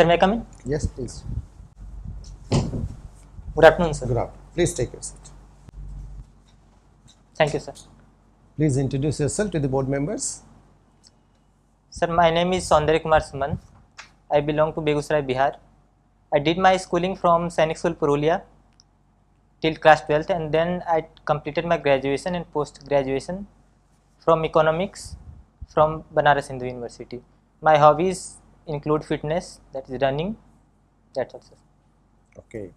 Sir, may I come in? Yes, please. Good afternoon, sir. Good afternoon. Please take your seat. Thank you, sir. Please introduce yourself to the board members. Sir, my name is Shaundarya Kumar Suman. I belong to Begusarai, Bihar. I did my schooling from Sainik School, Purulia till class 12th, and then I completed my graduation and post-graduation from economics from Banaras Hindu University. My hobbies include fitness, that is running. That's all, sir. Okay.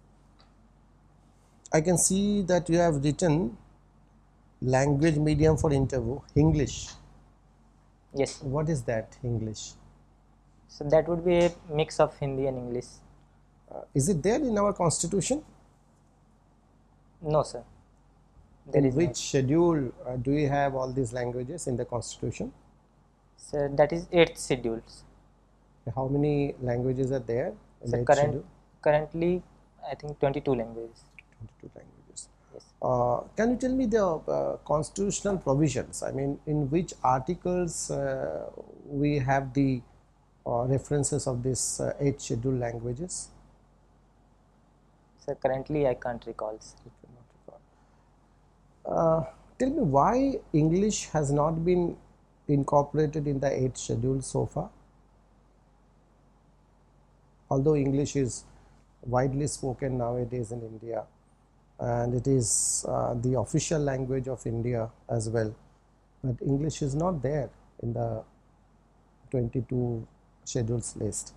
I can see that you have written language medium for interview, English. Yes. What is that, English? So that would be a mix of Hindi and English. Is it there in our constitution? No, sir. There In is which not. schedule do you have all these languages in the constitution? Sir, that is 8th schedule. How many languages are there in So the 8th schedule? currently, I think 22 languages. 22 languages. Yes. Can you tell me the constitutional provisions? I mean, in which articles we have the references of this 8 scheduled languages? So currently, I can't recall. Tell me why English has not been incorporated in the 8th schedule so far? Although English is widely spoken nowadays in India, and it is the official language of India as well, but English is not there in the 22 schedules list.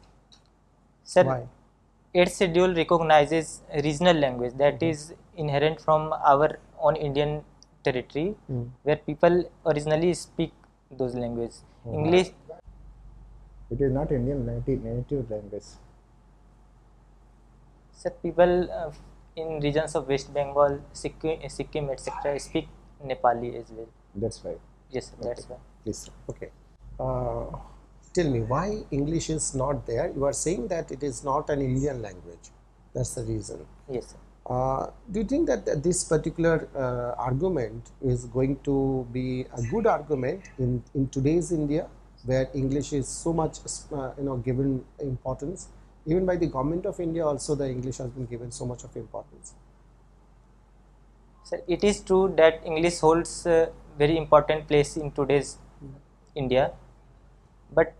Sir, Why? 8th schedule recognizes regional language that is inherent from our own Indian territory, where people originally speak those languages. English, It is not Indian native language. sir, people in regions of West Bengal, Sikkim, etc. speak Nepali as well. That's right. Yes, sir, that's why. Please, sir. Okay. Tell me why English is not there. You are saying that it is not an Indian language. That's the reason. Yes, sir. Do you think that this particular argument is going to be a good argument in today's India, where English is so much given importance? Even by the government of India also, the English has been given so much of importance. Sir, it is true that English holds a very important place in today's India, but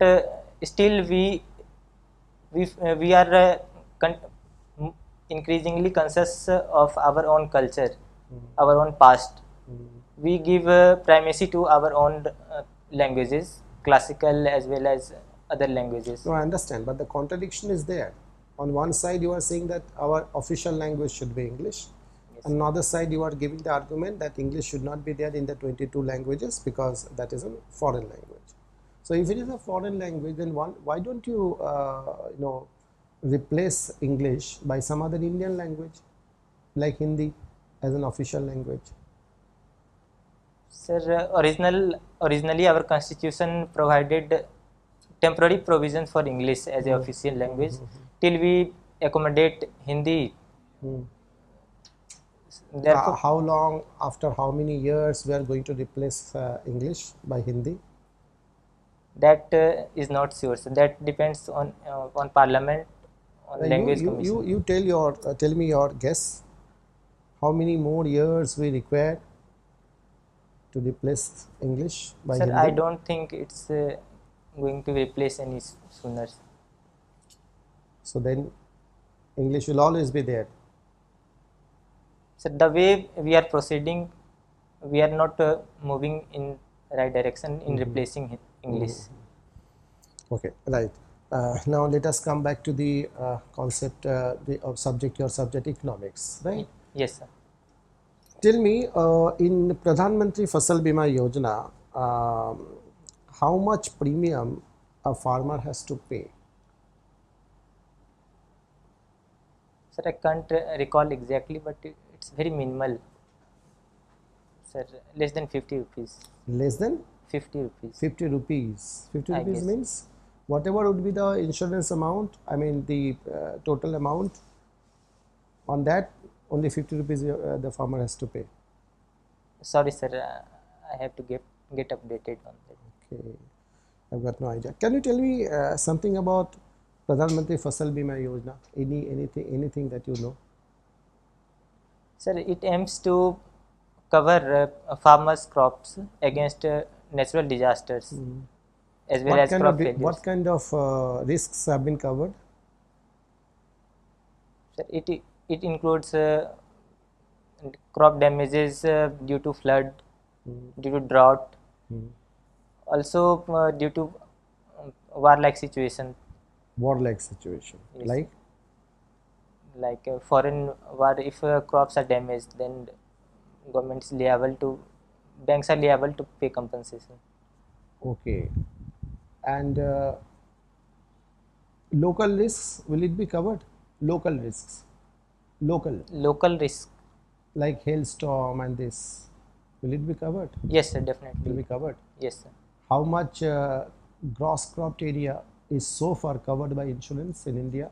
still we are increasingly conscious of our own culture, our own past. We give primacy to our own languages, classical as well as other languages. No, I understand, but the contradiction is there. On one side, you are saying that our official language should be English. Yes. On the other side, you are giving the argument that English should not be there in the 22 languages because that is a foreign language. So, if it is a foreign language, then why don't you, replace English by some other Indian language, like Hindi, as an official language? Sir, originally our constitution provided temporary provisions for English as a official language till we accommodate Hindi. Therefore, How long, after how many years we are going to replace English by Hindi? that is not sure. So that depends on Parliament, on language commission. You tell me your guess. How many more years we require to replace English by Sir, Hindi? I don't think it's going to replace any sooner. So then English will always be there. So the way we are proceeding, we are not moving in right direction in replacing English. Okay, right. Now let us come back to the concept, your subject economics, right? Yes, sir. Tell me, in Pradhan Mantri Fasal Bima Yojana, how much premium a farmer has to pay? Sir, I can't recall exactly, but it's very minimal. Sir, less than 50 rupees. Less than 50 rupees. 50 rupees. 50 I rupees guess. means whatever would be the insurance amount, I mean the total amount, on that only 50 rupees the farmer has to pay. Sorry, sir. I have to get updated on that. Okay, I've got no idea. Can you tell me something about Pradhan Mantri Fasal Bima Yojana, anything that you know? Sir, it aims to cover farmers' crops against natural disasters as well as crop failures. What kind of risks have been covered? Sir, it includes crop damages due to flood, due to drought, also due to war-like situation. War-like situation, Yes. Like foreign war, if crops are damaged, then government is liable to, banks are liable to pay compensation. Okay. And local risks, will it be covered? Local risks, Local risk, like hailstorm and this, will it be covered? yes sir, Will definitely. be covered. Yes sir. How much gross cropped area is so far covered by insurance in India?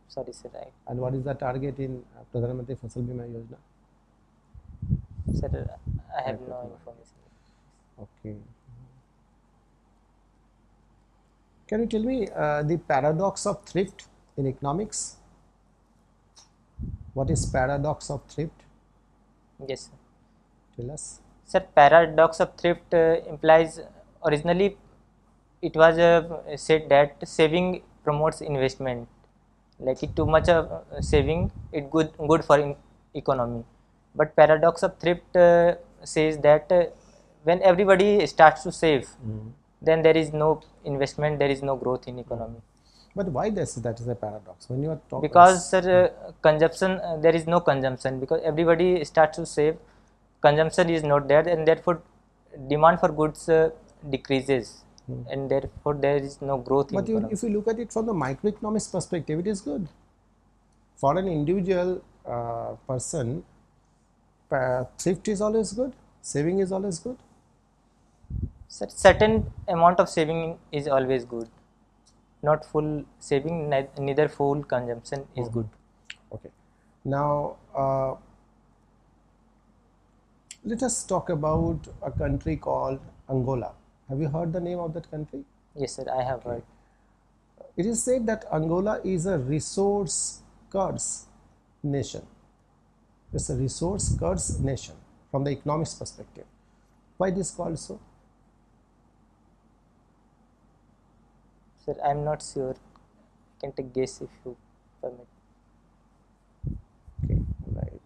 Sorry sir, And what is the target in Pradhan Mantri Fasal Bima Yojana? sir, I have no information. Okay. Can you tell me the paradox of thrift in economics? What is paradox of thrift? Yes sir. Tell us. Sir, paradox of thrift implies, originally it was said that saving promotes investment. Like it too much of saving, it good for economy. But paradox of thrift says that when everybody starts to save, then there is no investment, there is no growth in economy. But why that is a paradox? When you are talking, Because sir, consumption, there is no consumption, because everybody starts to save, consumption is not there, and therefore demand for goods decreases, and therefore there is no growth in economy. if you look at it from the microeconomics perspective, it is good. For an individual person, thrift is always good, saving is always good. Certain amount of saving is always good, not full saving, neither full consumption is good. Okay. Now, let us talk about a country called Angola. Have you heard the name of that country? Yes sir, I have heard. It is said that Angola is a resource curse nation. It's a resource curse nation from the economics perspective. Why it is called so? Sir, I am not sure. I can take guess if you permit. Okay, right.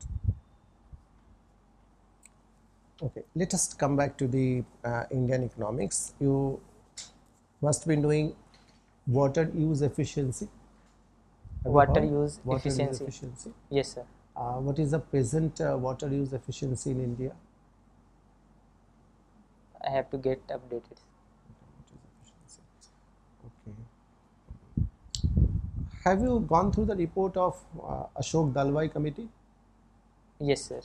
Okay, let us come back to the Indian economics. You must be doing water use efficiency. Have you Water heard? use Water use efficiency. efficiency. Yes sir. What is the present water use efficiency in India? I have to get updated. Okay. Have you gone through the report of Ashok Dalwai committee? Yes sir.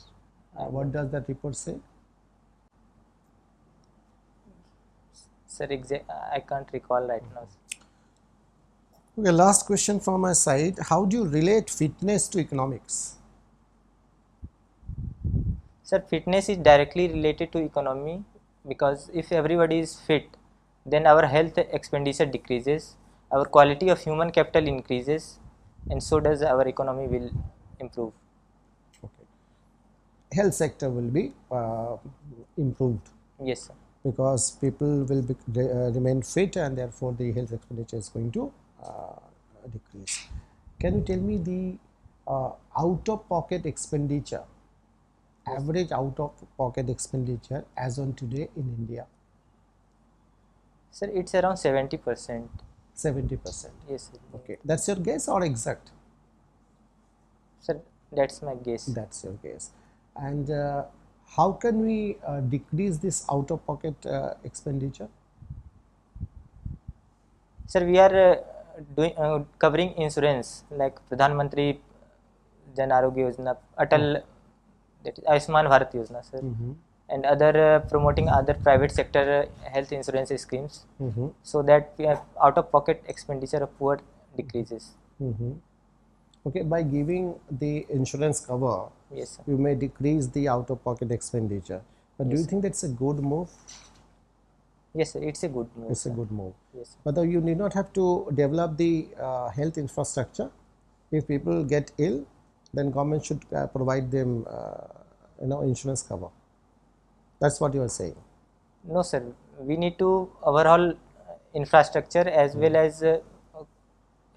What does that report say? Sir, I can't recall right now. Okay, last question from my side. How do you relate fitness to economics? Sir, fitness is directly related to economy, because if everybody is fit, then our health expenditure decreases, our quality of human capital increases, and so does our economy will improve. Okay. Health sector will be improved Yes sir. because people will remain fit and therefore the health expenditure is going to decrease. Can you tell me the out-of-pocket expenditure, average out-of-pocket expenditure as on today in India? Sir, it's around 70%. 70%. Yes sir. Okay, that's your guess or exact? Sir, that's my guess. That's your guess. And how can we decrease this out-of-pocket expenditure? Sir, we are covering insurance like Pradhan Mantri Jan Arogya Yojana, Atal, that is Ayushman Bharat Yojana, sir, and other promoting other private sector health insurance schemes, so that we have out-of-pocket expenditure of poor decreases. Okay, by giving the insurance cover, Yes sir. you may decrease the out-of-pocket expenditure. But do you think that's a good move? Yes, sir. It's a good move. It's a sir. good move. Yes, sir. But you need not have to develop the health infrastructure. If people get ill, then government should provide them, insurance cover. That's what you are saying. No, sir. We need to overhaul infrastructure as well as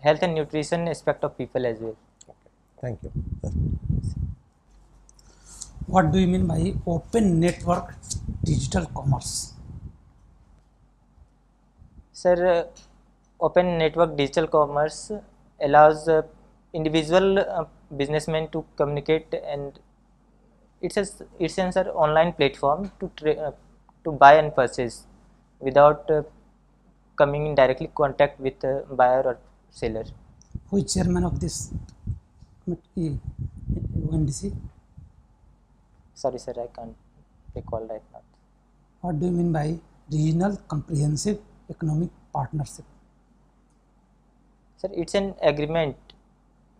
health and nutrition aspect of people as well. Thank you. What do you mean by open network digital commerce? Sir, open network digital commerce allows individual businessmen to communicate, and it's an sir, online platform to buy and purchase without coming in directly contact with buyer or seller. Who is chairman of this ONDC? Sorry, sir, I can't recall right now. What do you mean by regional comprehensive economic partnership? Sir, it's an agreement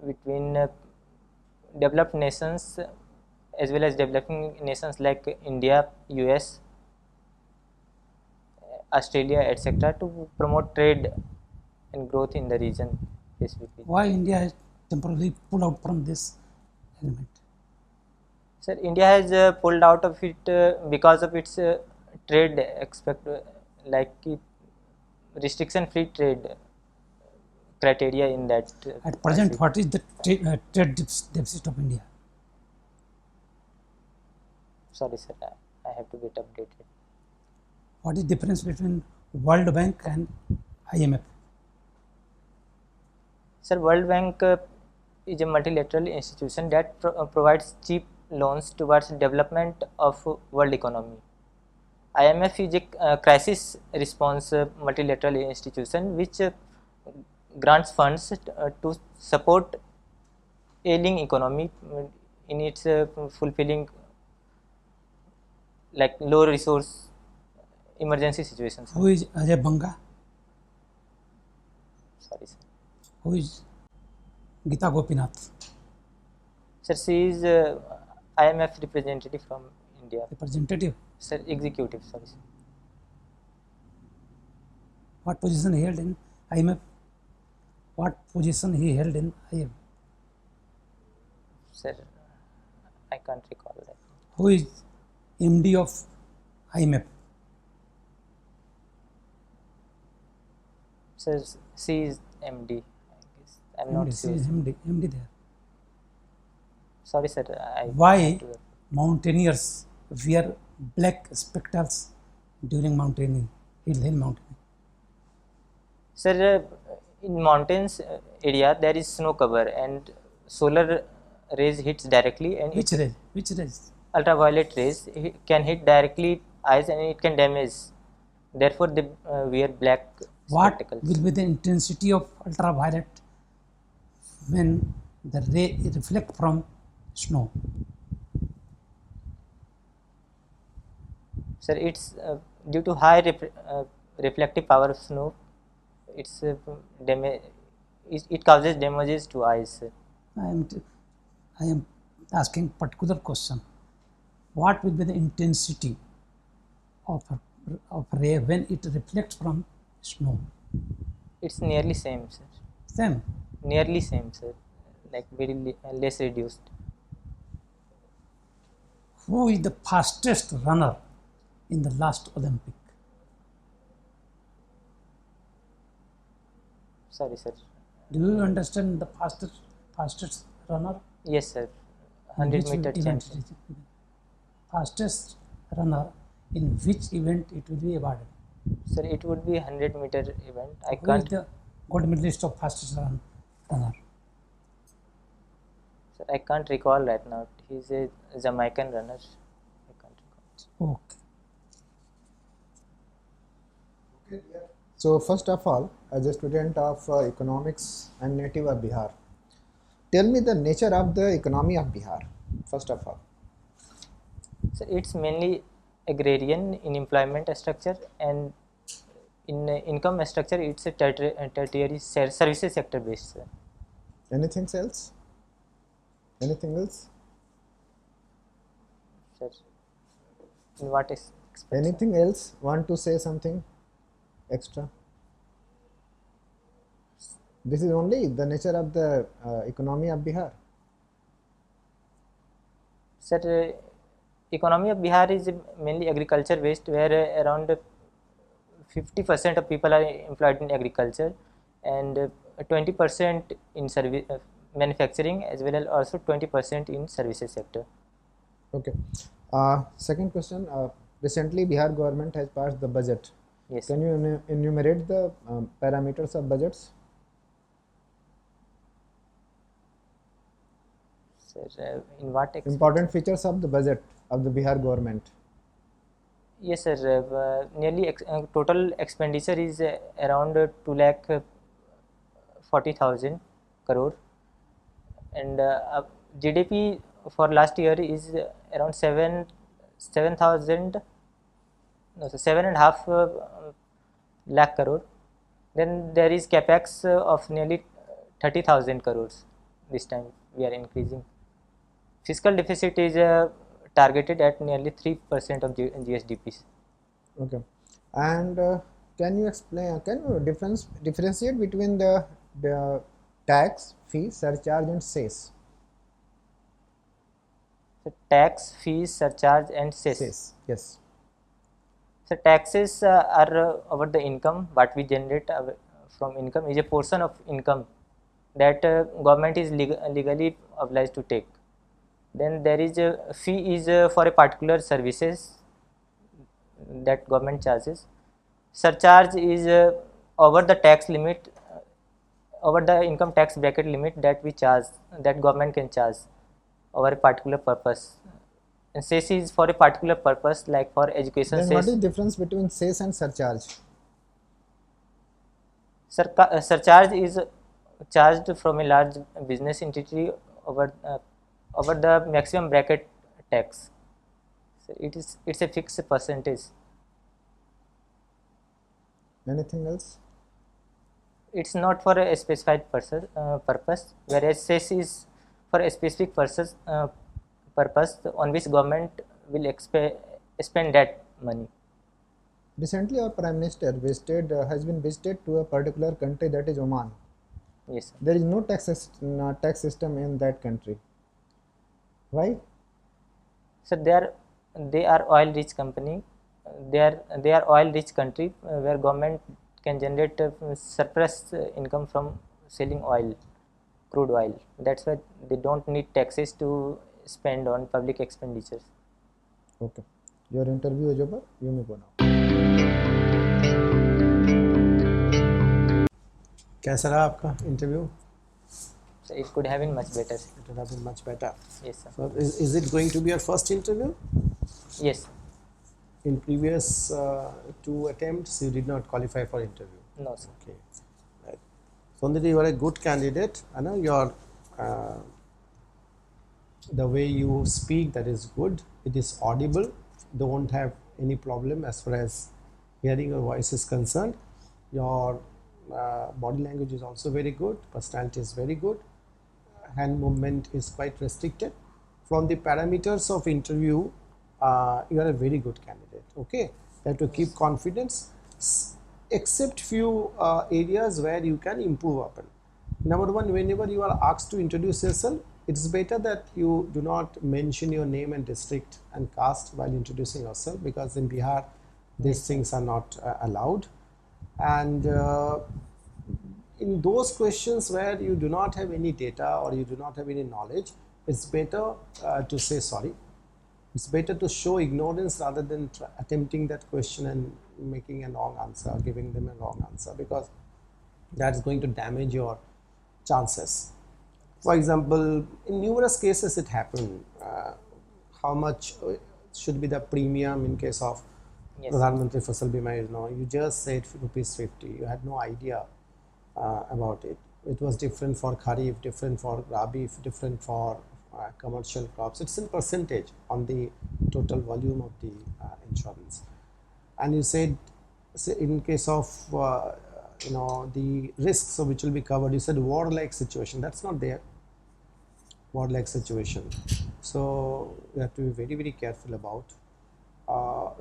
between developed nations as well as developing nations like India, US, Australia, etc., to promote trade and growth in the region specifically. Why India has temporarily pulled out from this agreement? Sir, India has pulled out of it because of its trade restriction-free trade criteria in that. At present, what is the trade deficit of India? Sorry, sir, I have to get updated. What is the difference between World Bank and IMF? Sir, World Bank is a multilateral institution that provides cheap loans towards development of world economy. IMF is a crisis response multilateral institution which grants funds to support ailing economy in its fulfilling like low resource emergency situations. Who is Ajay Banga? Sorry, sir. Who is Gita Gopinath? Sir, she is IMF representative from India. Representative. Sir, executive. Sorry, sir. What position he held in IMF? What position he held in IMF? Sir, I can't recall that. Who is MD of IMF? Sir, she is MD. I guess I'm not MD, sure. is MD there. Sorry, sir. Why mountaineers wear black spectacles during mountaineering, hill mountaineering? Sir, in mountains area there is snow cover and solar rays hits directly, and Which rays? Which rays? ultraviolet rays can hit directly eyes and it can damage. Therefore, they wear black What spectacles. will be the intensity of ultraviolet when the ray reflect from snow? Sir, it's due to high reflective power of snow. It's it causes damages to eyes. I am asking particular question. What will be the intensity of ray when it reflects from snow? It's nearly same, sir. Same. Nearly same, sir. Like very less reduced. Who is the fastest runner in the last Olympic? Sorry, sir. Do you understand the fastest runner? Yes, sir. 100-meter event champion. it is? Fastest runner in which event it will be awarded? Sir, it would be 100-meter event. I Who is can't. the gold medalist of fastest runner? Sir, I can't recall right now. He's a Jamaican runner. I can't recall. Okay. So first of all, as a student of economics and native of Bihar, tell me the nature of the economy of Bihar, first of all. So it's mainly agrarian in employment structure, and in income structure it's a tertiary services sector based, sir. Anything else? Anything else? Sir, in what expect, sir. Anything else? Want to say something extra? This is only the nature of the economy of Bihar. Sir, economy of Bihar is mainly agriculture based, where around 50% of people are employed in agriculture, and 20% in service manufacturing, as well as also 20% in services sector. Okay. Second question. Recently, Bihar government has passed the budget. Yes. Can you enumerate the parameters of budgets? Sir, in what Important features of the budget of the Bihar government. Yes, sir. Nearly total expenditure is around 2 lakh 40,000 crore, and GDP for last year is around 7,000, no, so 7.5 lakh crore. Then there is capex of nearly 30,000 crores. This time we are increasing. Fiscal deficit is targeted at nearly 3% of GSDP. Okay. And can you explain? Can you differentiate between the tax, fee, surcharge, and cess? So tax, fees, surcharge, and cess. Cess. Yes. So taxes are over the income. What we generate from income is a portion of income that government is legally obliged to take. Then there is a fee is for a particular services that government charges. Surcharge is over the tax limit, over the income tax bracket limit that we charge, that government can charge over a particular purpose. And cess is for a particular purpose, like for education. Then cess. what is the difference between cess and surcharge? Surcharge is charged from a large business entity over the maximum bracket tax. So it's a fixed percentage. Anything else? It's not for a specified purpose, whereas cess is for a specific purpose on which government will spend that money. Recently, our Prime Minister has been visited to a particular country, that is Oman. Yes, sir. There is no tax system in that country. Why? So they are oil rich company. They are oil rich country where government can generate surplus income from selling oil, crude oil. That's why they don't need taxes to spend on public expenditures. Okay. Your interview is over. You may go now. कैसा रहा आपका interview? So it could have been much better. It would have been much better. Yes, sir. So is it going to be your first interview? Yes. In previous 2 attempts, you did not qualify for interview. No, sir. Okay. Right. Saundarya, you are a good candidate. I know your the way you speak, that is good. It is audible. Don't have any problem as far as hearing your voice is concerned. Your body language is also very good. Personality is very good. Hand movement is quite restricted. From the parameters of interview, you are a very good candidate. Okay, you have to keep confidence, except few areas where you can improve upon. Number one, whenever you are asked to introduce yourself, it is better that you do not mention your name and district and caste while introducing yourself, because in Bihar these things are not allowed. And in those questions where you do not have any data or you do not have any knowledge, it's better to say sorry. It's better to show ignorance rather than attempting that question and making a wrong answer, giving them a wrong answer, because that's going to damage your chances. For example, in numerous cases it happened. How much should be the premium in case of Yes. Pradhan Mantri Fasal Bima Yojana? You just said rupees 50. You had no idea about it. It was different for Kharif, different for Rabi, different for commercial crops. It's in percentage on the total volume of the insurance. And you said, in case of the risks of which will be covered, you said war-like situation. That's not there. War-like situation. So you have to be very, very careful about.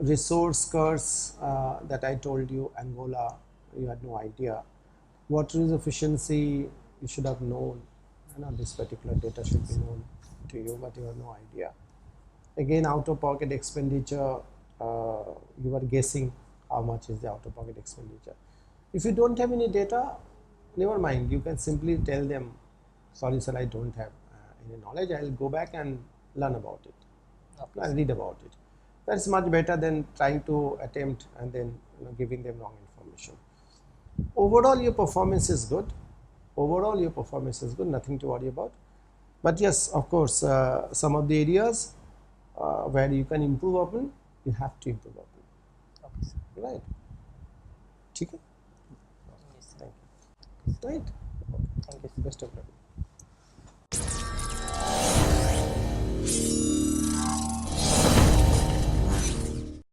resource curse that I told you, Angola, you had no idea. Water use efficiency, you should have known. This particular data should be known to you, but you have no idea. Again, out-of-pocket expenditure, you are guessing how much is the out-of-pocket expenditure. If you don't have any data, never mind, you can simply tell them, sorry sir, I don't have any knowledge, I'll go back and learn about it. Okay, I'll read about it. That's much better than trying to attempt and then giving them wrong information. Overall, your performance is good. Overall, your performance is good, nothing to worry about. But yes, of course, some of the areas where you can improve upon, you have to improve upon. okay, sir. Right? ठीक है? Yes, sir. Thank you. Right? Thank you, sir. Best of luck.